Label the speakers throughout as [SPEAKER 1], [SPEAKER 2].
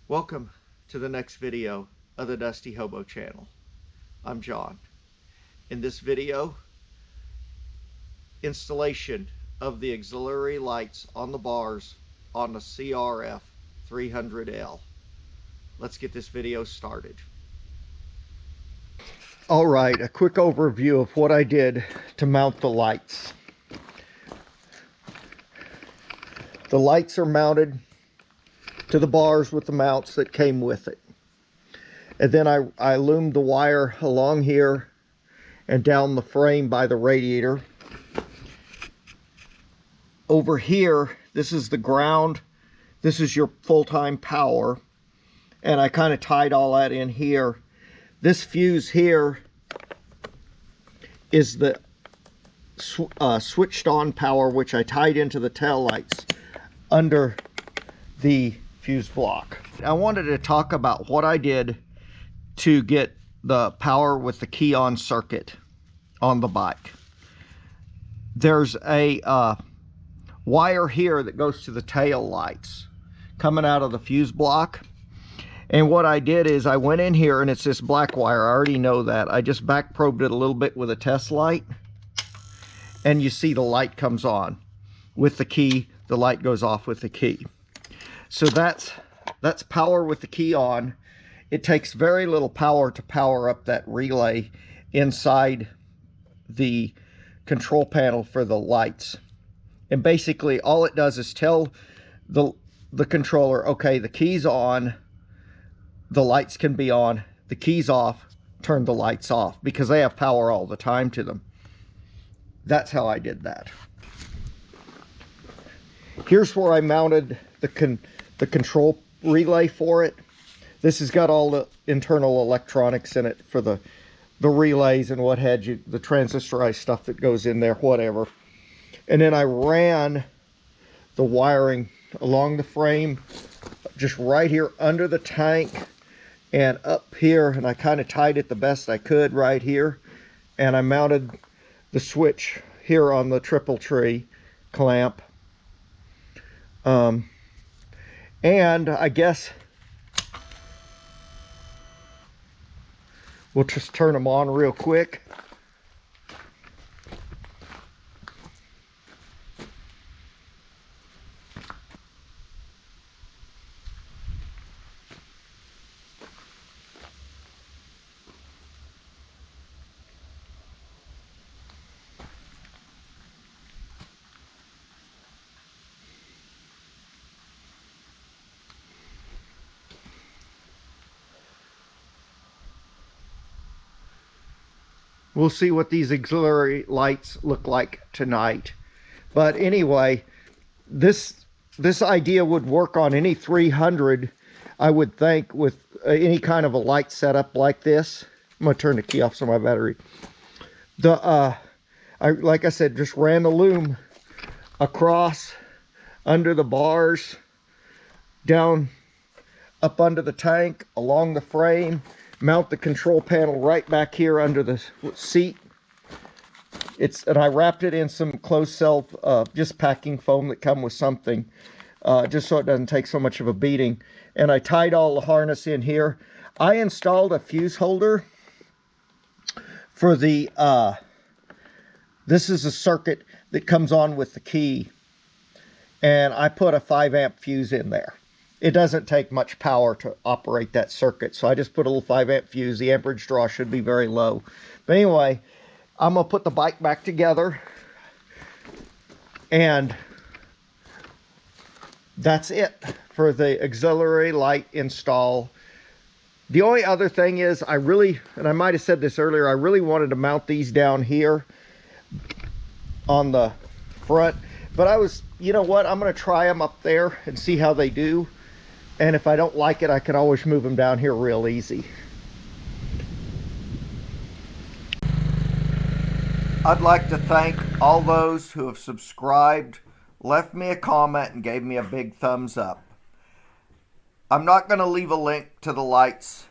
[SPEAKER 1] Welcome to the next video of the Dusty Hobo channel. I'm John. In this video, installation of the auxiliary lights on the bars on the CRF 300L. Let's get this video started. All right, a quick overview of what I did to mount the lights. The lights are mounted to the bars with the mounts that came with it. And then I loomed the wire along here and down the frame by the radiator. Over here, this is the ground. This is your full-time power. And I kind of tied all that in here. This fuse here is the switched on power, which I tied into the tail lights under the fuse block. I wanted to talk about what I did to get the power with the key on circuit on the bike. There's a wire here that goes to the tail lights coming out of the fuse block. And what I did is I went in here, and it's this black wire. I already know that. I just back probed it a little bit with a test light, and you see the light comes on with the key. The light goes off with the key. So that's power with the key on. It takes very little power to power up that relay inside the control panel for the lights. And basically all it does is tell the controller, okay, the key's on, the lights can be on, the key's off, turn the lights off, because they have power all the time to them. That's how I did that. Here's where I mounted the control relay for it. This has got all the internal electronics in it for the relays and what have you, the transistorized stuff that goes in there, whatever. And then I ran the wiring along the frame, just right here under the tank and up here, and I kind of tied it the best I could right here. And I mounted the switch here on the triple tree clamp. And I guess we'll just turn them on real quick. We'll see what these auxiliary lights look like tonight. But anyway, this idea would work on any 300, I would think, with any kind of a light setup like this. I'm gonna turn the key off so my battery. Like I said, just ran the loom across under the bars, down up under the tank, along the frame. Mount the control panel right back here under the seat. And I wrapped it in some closed cell, just packing foam that come with something, just so it doesn't take so much of a beating. And I tied all the harness in here. I installed a fuse holder for the, this is a circuit that comes on with the key. And I put a 5-amp fuse in there. It doesn't take much power to operate that circuit, so I just put a little 5-amp fuse. The amperage draw should be very low. But anyway, I'm going to put the bike back together, and that's it for the auxiliary light install. The only other thing is I really, and I might have said this earlier, I really wanted to mount these down here on the front, but I was, you know what, I'm going to try them up there and see how they do. And if I don't like it, I can always move them down here real easy. I'd like to thank all those who have subscribed, left me a comment, and gave me a big thumbs up. I'm not going to leave a link to the lights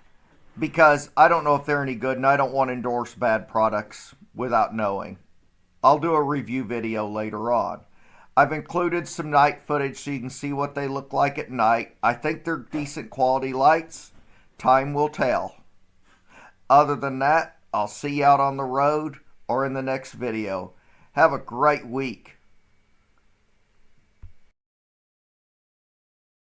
[SPEAKER 1] because I don't know if they're any good, and I don't want to endorse bad products without knowing. I'll do a review video later on. I've included some night footage so you can see what they look like at night. I think they're decent quality lights. Time will tell. Other than that, I'll see you out on the road or in the next video. Have a great week.